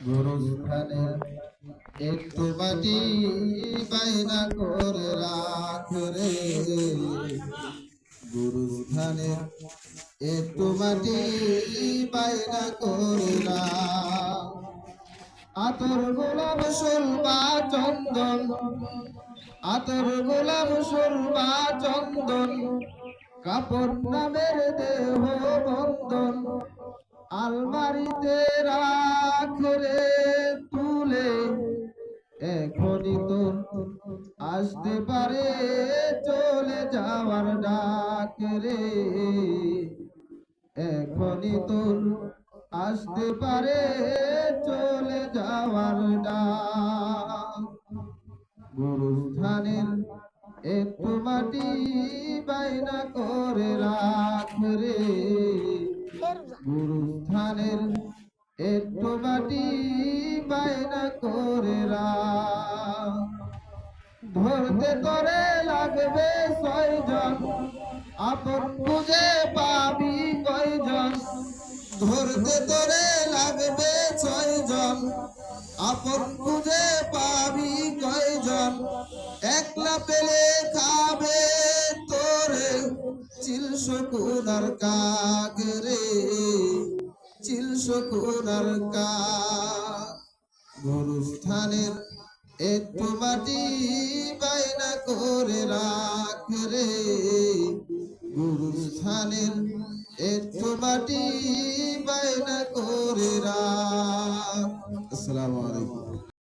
গুরুস্থানে একটু মাটি বাইনা করে রাখ রে। গুরুস্থানে একটু মাটি বাইনা করে রাখ। আতর গোলাপ সুরমা চন্দন, আতর গোলাপ সুরমা চন্দন, কাপড় নামের দেহ বন্ধন আলমারিতে রাখ রে তুলে। এখনই তোর আসতে পারে চলে যাওয়ার ডাক রে। এখনই তোর আসতে পারে চলে যাওয়ার ডাক। গুরুস্থানের একটু মাটি বাইনা করে রাখ রে। গুরুস্থানের একটু মাটি বাইনা করে রাখ। ধরতে তোরে লাগবে 6 জন, আপন খুঁজে পাবি কয়জন। ধরতে তোরে লাগবে 6 জন, আপন খুঁজে পাবি কয়জন। একলা পেলে খাবে তোরে চিল শকুনার কাক রে, চিল শকুনার কাক। গুরুস্থানের একটু মাটি বাইনা করে রাখ রে। গুরুস্থানের একটু মাটি বাইনা করে রাখ। আসসালামু আলাইকুম।